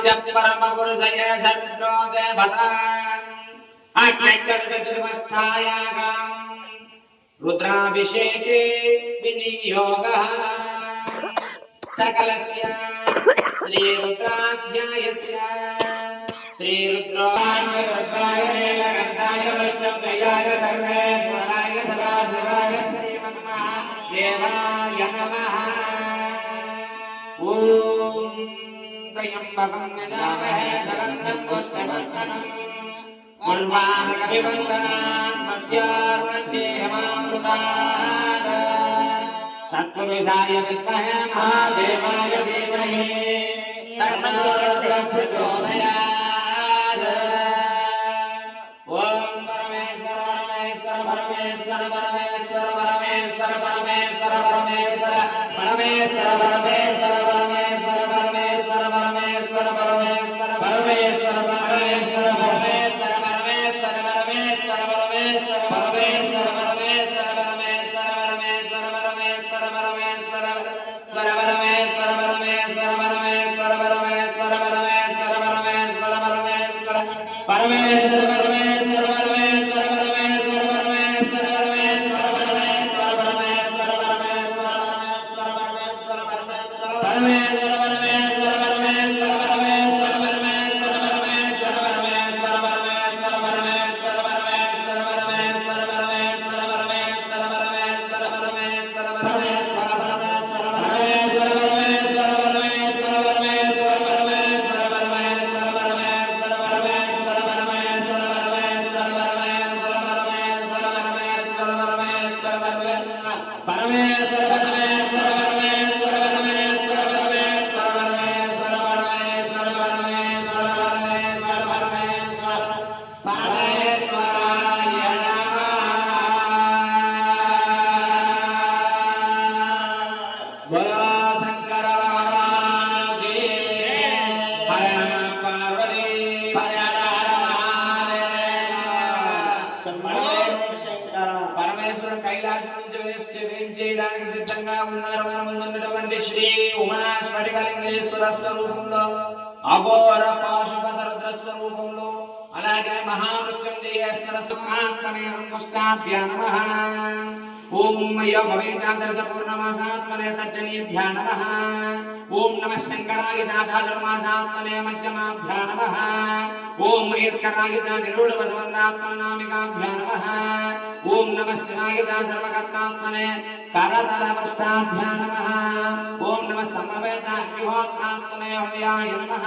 परमपुरुषय शरुद्रो देवतान् अग्निकर्तृमष्ठायागाम् रुद्राभिषेके विनियोगः सकलस्य श्रीरुद्राध्यायस्य श्रीरुद्राय नीलकण्ठाय विष्णुप्रियाय सर्वेश्वराय सदाशिवाय श्रीमन्महादेवाय नमः। ॐ त्र्यम्बकं यजामहे सुगन्धं पुष्टिवर्धनम् उर्वारुकविवन्दनात् मध्याह्नदेहमामृतात् तत्पुरुषाय विद्महे महादेवाय धीमहि तन्नो रुद्रः प्रचोदयात्। ॐ परमेश्वर परमेश्वर परमेश्वर परमेश्वर परमेश्वर परमेश्वर परमेश्वर परमेश्वर परमेश्वर परमेश्वर परमेश्वर परमेश्वर परमेश्वर परमेश्वर परमेश्वर పరమేశ్వరుడు కైలాసం నుంచి వేయించేయడానికి సిద్ధంగా ఉన్నారు. మన ముందున్నటువంటి శ్రీ ఉమా స్ఫటికలింగేశ్వర స్వరూపంలో, అఘోర పాశుపత రుద్ర స్వరూపంలో, అలాగే మహామృత్యుంజయేశ్వర సుఖాత్మనే నమః. ఓం యోగవేచాదర్శ పూర్ణమాసాత్మనే తర్జనీభ్యా నమః. ఓం నమః శంకరాయ చాతుర్మాసాత్మనే మధ్యమాభ్యా నమః. ఓం మహేశ్వరాయ నిరూఢ వసవంతాత్మనామికాభ్యా నమః. ఓం నమః శివాయ సర్వకర్తాత్మనే కరతలవృష్టాభ్యా నమః. ఓం నమః సమవేత అగ్నిహోత్రాత్మనే హృదయాయ నమః.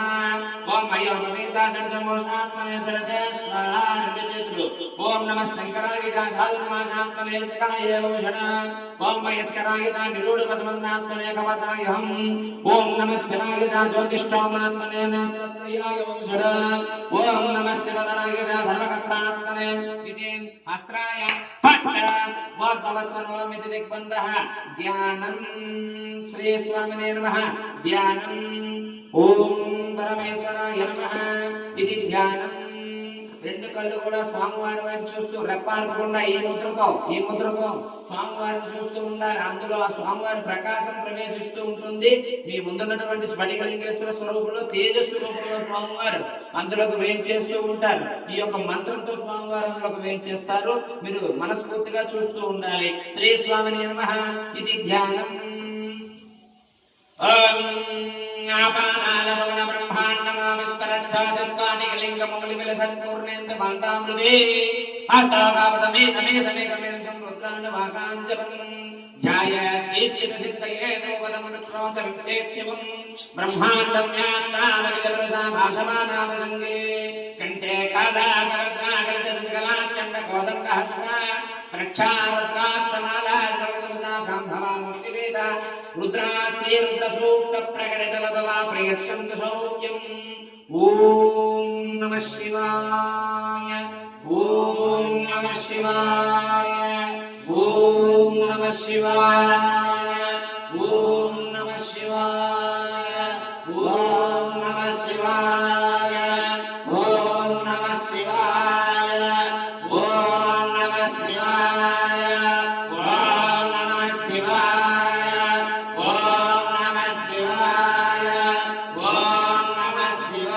ఓం యోగవేచాదర్శ మోషాత్మనే శిరసేశ్వరాయ చేతులు. ఓం నమః శంకరాయ చాతుర్మాసాత్మనే శిఖాయ భూషణ. ఓం మహేశ్వరాయ నిరూఢ వసవంతాత్మనే కవచాయహం. ఓం నమః శివాయ జ్యోతిష్ఠోమాత్మనే నేత్రత్రయాయ భూషణ. ఓం నమః శివధరాయ సర్వకర్తాత్మనే హస్త్రాయ వాగ్భవస్వరోమితి దిగ్బంధః. ధ్యానం శ్రీ స్వామినే నమః. ధ్యానం ఓం పరమేశ్వరాయ నమః. ఇది ధ్యానం. రెండు కళ్ళు కూడా స్వామివారి వైపు చూస్తూ రెప్పాలకుండా ఈ ముద్రతో స్వామివారిని చూస్తూ ఉండాలి. అందులో ఆ స్వామివారి ప్రకాశం ప్రవేశిస్తూ ఉంటుంది. మీ ముందున్నటువంటి స్ఫటికలింగేశ్వర స్వరూపంలో తేజస్సు రూపంలో స్వామివారు అందులోకి వేయించేస్తూ ఉంటారు. ఈ యొక్క మంత్రంతో స్వామివారు అందులోకి వేయించేస్తారు. మీరు మనస్ఫూర్తిగా చూస్తూ ఉండాలి. శ్రీ స్వామిని నమః. ఇది ధ్యానం. ఆపానాలపవన బ్రహ్మాండమావిస్పరచ్ఛాదిస్పాటికలింగమౌలివిలసత్పూర్ణేంద్రమాంతామృతే హస్తాకాపదమే సమే సమే కమేశం రుద్రాన్నవాకాంజపం ధ్యాయేక్షితసిద్ధయే నోపదమనుక్రోచవిక్షేక్షివం బ్రహ్మాండం వ్యాప్తావలిజవరసా భాషమానామనంగే కంఠే కాదాకరద్రాకరితసికలాచండకోదండహస్త రక్షారుద్రాక్షమాలా సంభవామూర్తివేద రుద్రా శ్రీ రుద్ర సూక్త ప్రకటితవా ప్రయచ్చంతు సౌఖ్యం. ఓం నమః శివాయ. ఓం నమః శివాయ. ఓం నమః శివాయ. ఓం నమః శివాయ. ఓం నమః శివాయ. ఓం నమః శివాయ. ఓం నమః శివాయ. ఓం నమః శివాయ. ఓం నమః శివాయ. ఓం నమః శివాయ.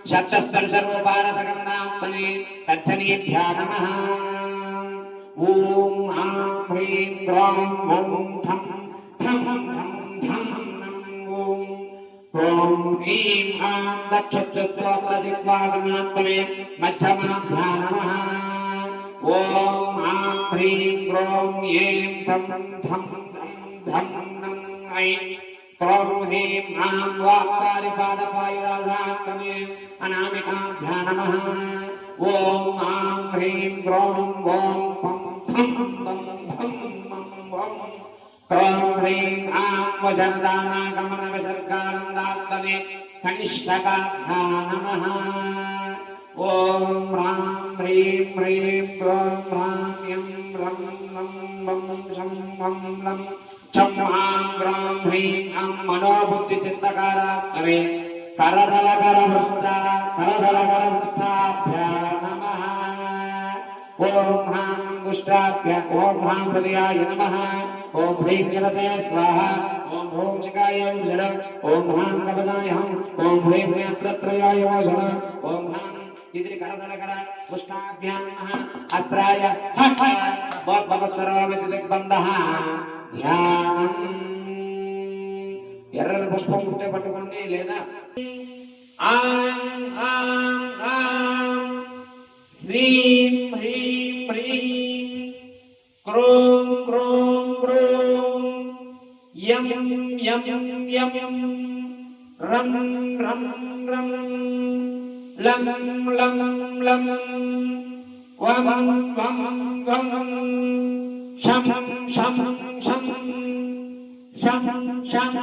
शब्दस्पर्शरूपारसगन्धात्मने तत्सनीभ्या नमः। ॐ आं ह्रीं ग्रौं ॐ ठं ठं ठं ठं ॐ ह्रीं आं दक्षुस्त्वजिह्वागणात्मने मध्यमाभ्या नमः। ॐ आं ह्रीं ग्रौं ऐं ठं ठं धं नं ऐं ॐ ह्रीं आं वाक्पारिपादपायुराधात्मने अनामिकाभ्या नमः। ॐ आं ह्रीं ग्रौं ॐ पं फं बं भं मं वं ॐ ह्रीं आं वशरदानागमनविसर्गानन्दात्मने कनिष्ठकाभ्या नमः। ॐ ह्रां ह्रीं ह्रीं ग्रौं ह्रां यं रं नं वं शं वं लं छं आं ग्रां ह्रीं आं मनोबुद्धिचित्तकारात्मने करधलकरपृष्ठाभ्या नमः। ॐ ह्रां गुष्टाभ्य ॐ ह्रां हृदयाय नमः। ॐ ह्रीं जलसे स्वाहा। ॐ ह्रौं शिखाय जड। ॐ ह्रां कवचाय हं। ॐ ह्रीं नेत्रत्रयाय वषण। ॐ ह्रां इति करधलकर पुष्टाभ्या नमः। अस्त्राय हठ भवस्वरोमिति दिग्बन्धः। ధ్యానం ఎర్రని పుష్పం ఉంటే పట్టుకోండి లేదా ఆం ఆం ఆం హ్రీం హ్రీం హ్రీం క్రోం క్రోం క్రోం యం యం యం రం రం రం లం లం లం వం వం వం శం శం శం శం శం శం శం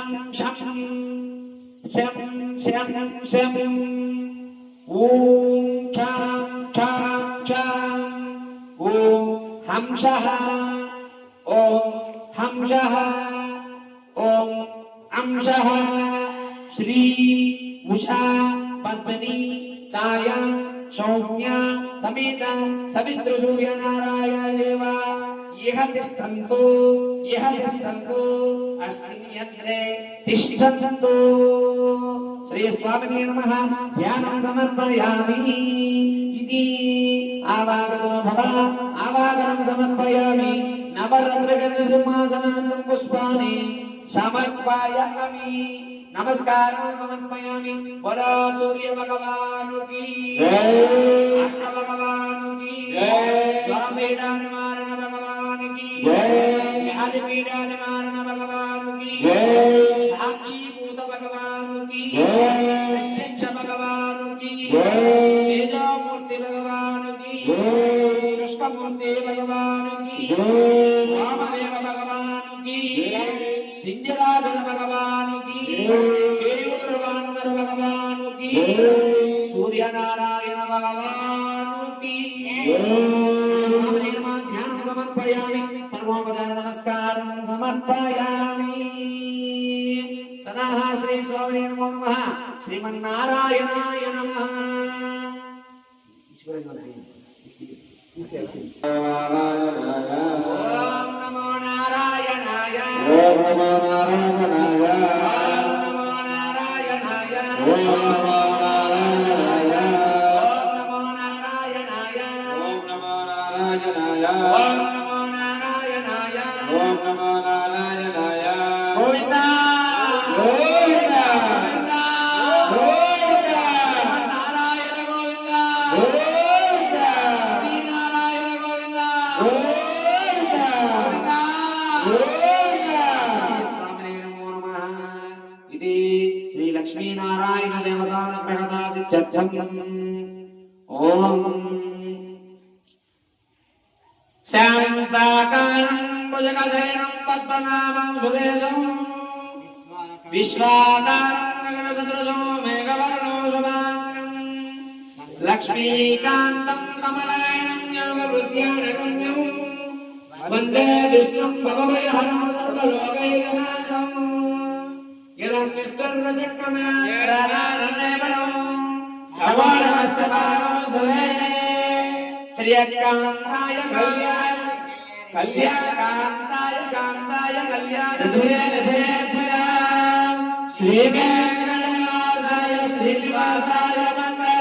శం శం ఓం ఛాం ఛాం ఛాం ఓం హంసః ఓం హంసః ఓం అంశః శ్రీ ఉషా పద్మిని ఛాయ సౌమ్య సమేత సవిత్ర సూర్య నారాయణ దేవ यह तिष्ठन्तु अस्मिन्यग्रे तिष्ठन्तु। श्री स्वामिने नमः। ध्यानं समर्पयामि इति आवागतो भव। आवागनं समर्पयामि। नवरत्नगन्धसिंहासनान्तं पुष्पाणि समर्पयामि। नमस्कारं समर्पयामि। बोलो सूर्य भगवान की जय। अग्नि भगवान की जय। स्वरपीडा निवारण भगवान की जय। पीड़ा निवारण भगवान की जय। साक्षी भूत भगवान की जय। प्रत्यक्ष भगवान की जय। तेजो मूर्ति भगवान की जय। शुष्क मूर्ति भगवान की जय। वामदेव भगवान की जय। सिंहराजन भगवान की जय। केयूरवान्वर भगवान की जय। सूर्य नारायण भगवान की जय। ध्यानं समर्पयामि। सर्वोपचार नमस्कारं समर्पयामि। ततः श्री स्वामिने नमो नमः। श्रीमन्नारायणाय नमः। ओम नमो नारायणाय। ओम नमो नारायणाय। ओम नमो नारायणाय। ओम नमो नारायणाय। ओम नमो नारायणाय। ओम नमो नारायणाय। ओम नमो नारायणाय। ओम नमो नारायणाय। गोविंदा गोविंदा गोविंदा नारायण गोविंदा गोविंदा श्री नारायण गोविंदा गोविंदा गोविंदा। स्वामिने नमो नमः। इति श्री लक्ष्मी नारायण देवतान प्रकटासित्यर्थम् ओम शांताकारं भुजगशयनं पद्मनाभं सुरेशं विश्वाकारं गगनसदृशं मेघवर्णं शुभांगं लक्ष्मीकान्तं कमलनयनं योगवृद्ध्यानगम्यं वन्दे विष्णुं भवभयहरं सर्वलोकैकनाथं यदं निष्ठुरचक्रमयाराधारणेबलं सवाणमस्सवानो सुरे श्रियकान्ताय कल्याणकान्ताय कान्ताय कल्याणधुरे श्रीवेङ्कटनिवासाय श्रीनिवासाय मंगल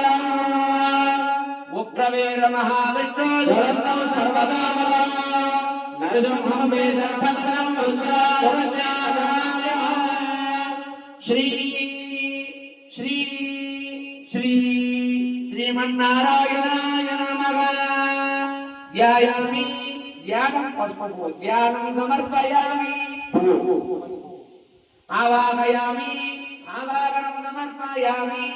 बलवीर महाविष्णु दुरन्तं सर्वदामः नरसिंहं मे सर्वभद्रं वृक्षारोपण्यामः श्री श्री श्री श्रीमन्नारायणाय नमः ध्यायामि ध्यानं पुष्पो ध्यानं समर्पयामि आवाहयामि आवाहनं समर्पयामि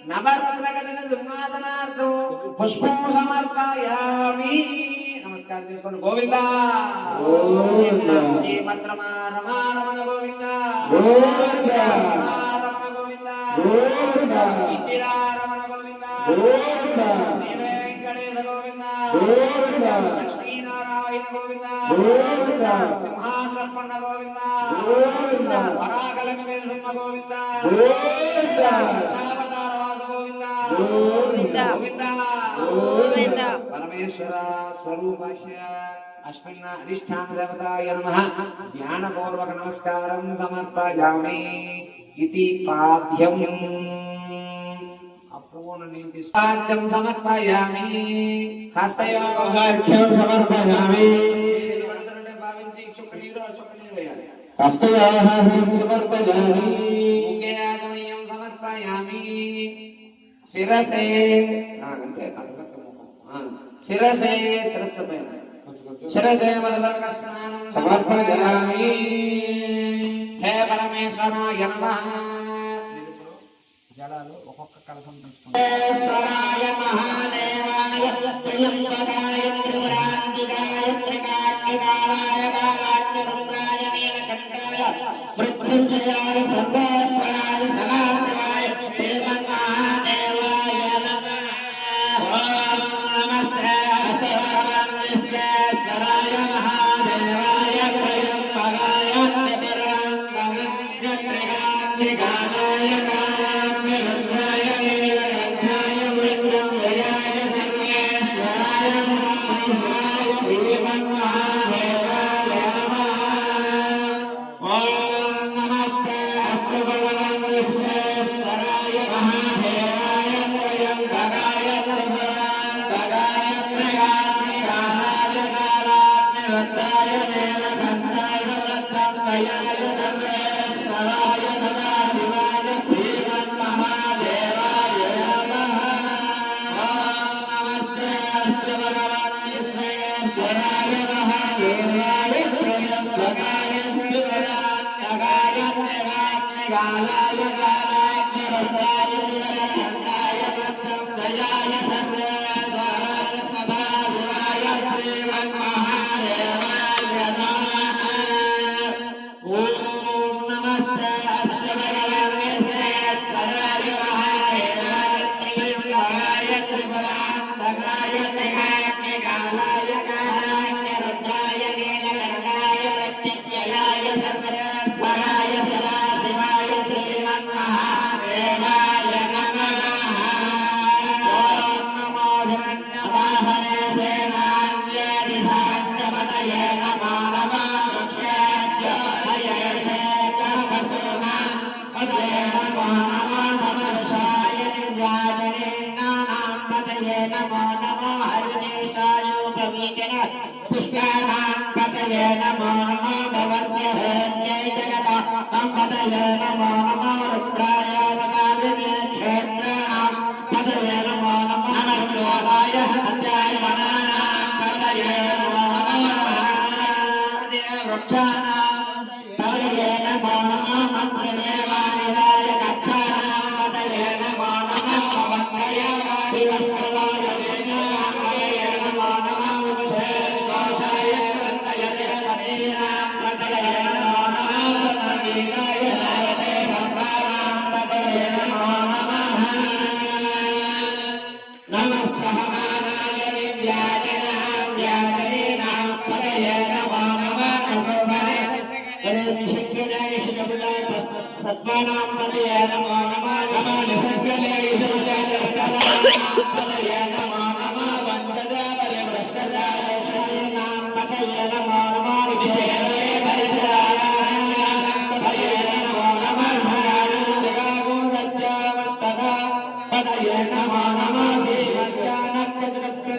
नवरत्नगणित सिंहासनार्थं पुष्पं समर्पयामि नमस्कार చేసుకోండి గోవిందా గోవిందా శ్రీమద్రమారమణ గోవిందా గోవిందా రమణ గోవిందా గోవిందా ఇందిరారమణ గోవిందా గోవిందా శ్రీ వెంకటేశ గోవిందా గోవిందా లక్ష్మీనారాయణ గోవిందా గోవిందా సింహాద్రపన్న గోవిందా గోవిందా వరాహలక్ష్మీ నరసింహ గోవిందా గోవిందా దశావతార వాస గోవిందా గోవిందా గోవిందా గోవిందా పరమేశ్వర స్వరూపస్య అస్మిన్ అధిష్టాన దేవతాయ నమః ధ్యానపూర్వక నమస్కారం సమర్పయామి इति पाद्यम अपूर्ण नीति पाद्यम समर्पयामि हस्तयोः अर्घ्यं समर्पयामि చేతులనే భావించి చుక్కనీరు వేయాలి హస్తయోः अर्घ्यं समर्पयामि मुखे आचमनीयं समर्पयाమి శిరసే అంతే శిరసే శిరసే మదవర్గ స్నానం సమర్పయామి हे परमेश्वराय नमः जलालो ఒక్కొక్క కలశం తీసుకుంటాం परमेश्वराय महादेवाय त्र्यंबकाय त्रिपुरांतिकाय त्रिकाग्निकालाय कालाग्निरुद्राय नीलकंठाय मृत्युंजयाय सर्वेश्वराय सदाशिवाय श्रीमन्महादेवाय नमः ओम नमस्ते सर्वेश्वराय महादेवाय त्र्यंबकाय नमो नमो भवस्य हेत्यै जगतः संपतये नमो नमो रुद्राय वदाविने क्षेत्राणां पतये नमो नमो नमस्तेवाय हत्याय वनानां पतये नमो नमः वृक्षाणां पतये नमो नमः मन्त्रदेवानिदाय कक्षाणां पतये नमो नमः भवन्तय विवस्त्रवाय वेदाय पतये नमो नमः सत्वानां पतये नमो नमः नमानि सत्कलेहि पतये नमो नमः वन्ददावरे वृष्टदाय शरीरां पतये नमो नमः विजये परिचराय पतये नमो नमः जगागो सत्यावत्तदा पतये नमो नमः श्रीमद्यानक्यद्रव्य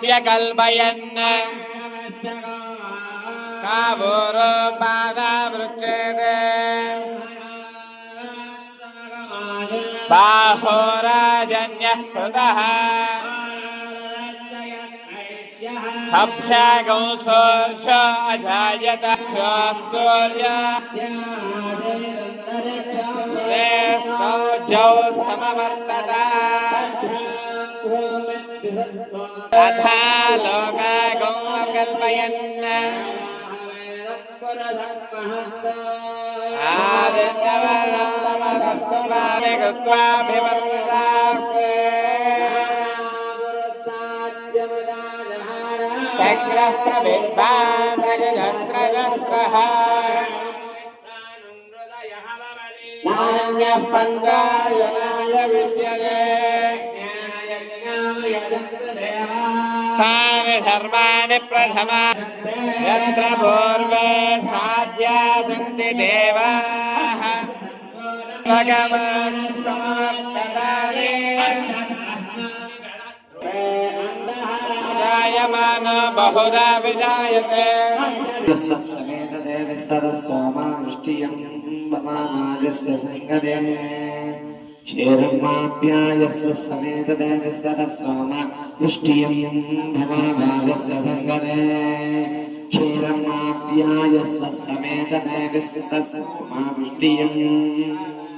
व्यकल्पयन् कावोरो पादावृच्छेते बाहोराजन्यः कृतः अभ्यागं सोऽर्च अजायत सूर्य श्रेष्ठौ समवर्तत तथा लोकागौ कल्पयन् आदित्यवर्णमस्तुलानि कृत्वाभिवर्ततास्ते चक्रः प्रविद्वान् रजतस्रजस्रः नान्यः पङ्गायनाय विद्यते सानि धर्माणि प्रथमा यत्र पूर्वे साध्या सन्ति देवाः जायमान बहुधा विजायते समेत देवि सरस्वमा वृष्टियं ममाजस्य संगदे क्षेरमाप्यायस्य समेत देवि सरस्वमा वृष्टियं ममाजस्य संगदे क्षेरमाप्यायस्य समेत देवि सरस्वमा वृष्टियं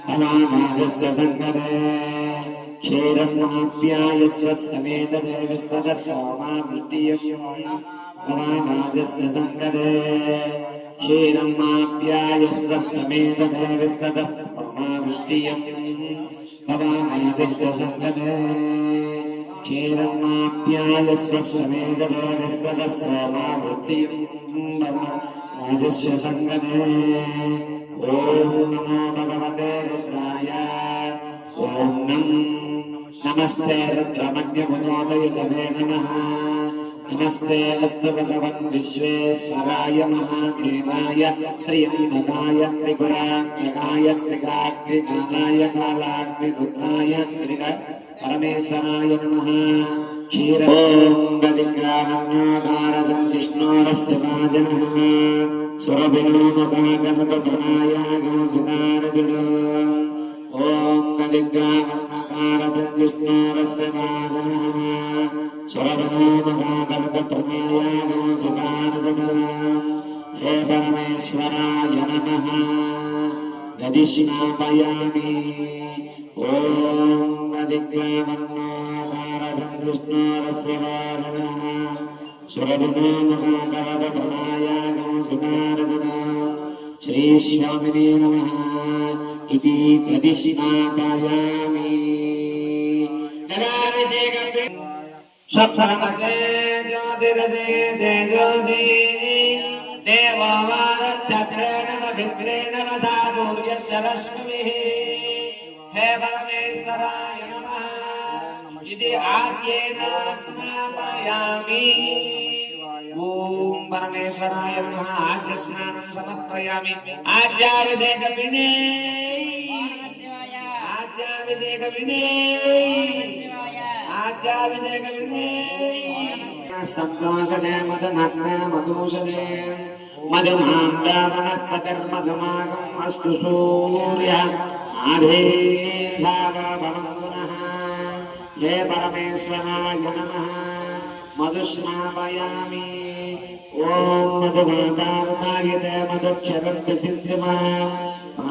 ममाजस्य संगदे क्षेरमाप्यायस्य समेत देवि सरस्वमा वृष्टियं ममाजस्य संगदे क्षीरमाप्यायस्व समेत देवि सदस्वमावृष्टियं ममाजस्य संगदे क्षीरमाप्यायस्व समेत देवि सदस्वमावृष्टियं ममाजस्य संगदे ॐ नमो भगवते रुद्राय ॐ नमस्ते रुद्रमन्यमुदोदयजने नमः नमस्ते अस्तु भगवन् विश्वेश्वराय महादेवाय त्र्यम्बकाय त्रिपुरान्तकाय त्रिकाग्निकालाय कालाग्निरुद्राय परमेश्वराय नमः क्षीर ॐ गदिग्रामण्योकारसञ्जिष्णोरस्य वाजनः सुरभिनोमकागमकप्रणाय गोसुकारजनो ॐ गदिग्रामण्योकारसञ्जिष्णोरस्य वाजनः हे परमेश्वराय नमः गदिष्णापयामि ॐ गदिग्रामण्योकारसञ्जिष्णोरस्य वाजनः सुरभिनोमकागमकप्रणाय गोसुकारजनो श्रीस्वामिने नमः इति गदिष्णापयामि सप्तमसे ज्योतिरसे तेजोसि देवमानचक्रेण विद्रेण वसा सूर्यस्य रश्मिभिः हे परमेश्वराय नमः इति आद्येन स्नापयामि ॐ परमेश्वराय नमः आज्यस्नानं समर्पयामि आज्याभिषेकविने सप्तोषधे मदनग्ने मधुषधे मधुमाम्बा वनस्पतिर्मधुमागम् अस्तु सूर्यः आधेर्भावभवन्तुनः हे परमेश्वराय नमः मधुस्नापयामि ॐ मधुमातारुतायते मधुक्षरन्त्यसिद्धिमा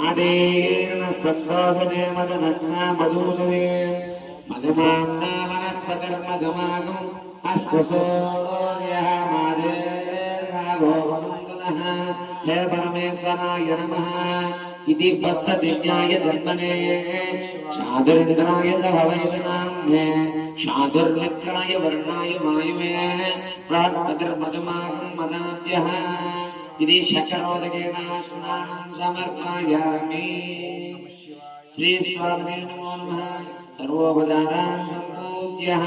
आदेर्न सप्तोषधे मदनग्ना मधुषधे मधुमाम्बा वनस्पतिर्मधुमागम् अस्तु सूर्यः मादेर्भावभवन्तुनः हे परमेश्वराय नमः इति वत्सदिव्याय जन्मने शादुरिन्द्राय च भवैतनाम्ने शादुर्मित्राय वर्णाय वायुमे बृहस्पतिर्मधुमागम् मदाद्यः इति शकरोदकेन स्नानं समर्पयामि श्रीस्वामिने नमो नमः सर्वोपचारान् सम्पूज्यः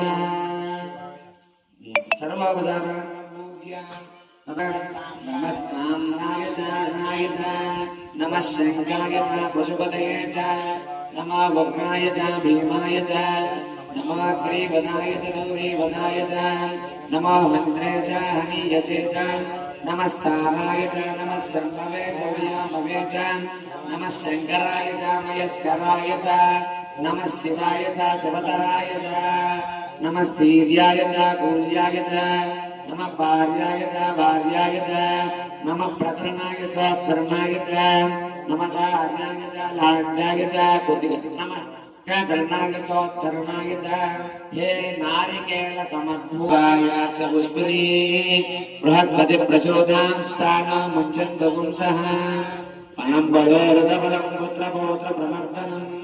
नमस्ताम्नाय च नमः शङ्काय च पशुपतये च नमः वक्राय च भीमाय च नमः ग्रीवदाय च गौरीवदाय च नमः मन्द्रे च हनीयचे च नमस्ताराय च नमः सर्ववे च व्यामवे च नमः शङ्कराय च मयस्कराय च नमः शिवाय च शिवतराय च नमः स्थीर्याय च कूल्याय च नमः भार्याय च भार्याय च नमः प्रकरणाय च कर्णाय च नमः कार्याय च लाड्याय च नमः च कर्णाय च कर्णाय च हे नारिकेल समद्भुवाय च पुष्पनी बृहस्पति प्रचोदां स्थानं मुञ्चन्तु पुंसः पणं बलोरदबलं पुत्रपौत्र प्रवर्धनम्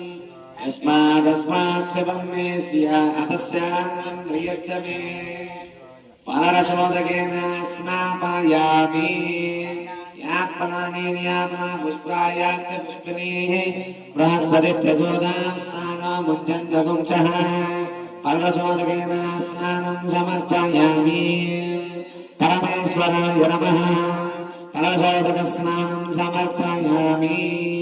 अस्मादस्मात् शिवं मे स्यादस्यान्नं क्रियच्च मे पारशोदकेन स्नापयामि यापनानीयापना पुष्पायाश्च पुष्पिनीः बृहस्पति प्रचोदां स्नानं मुञ्चन्तगुंसः पारशोदकेन स्नानं समर्पयामि परमेश्वराय नमः परशोदकस्नानं समर्पयामि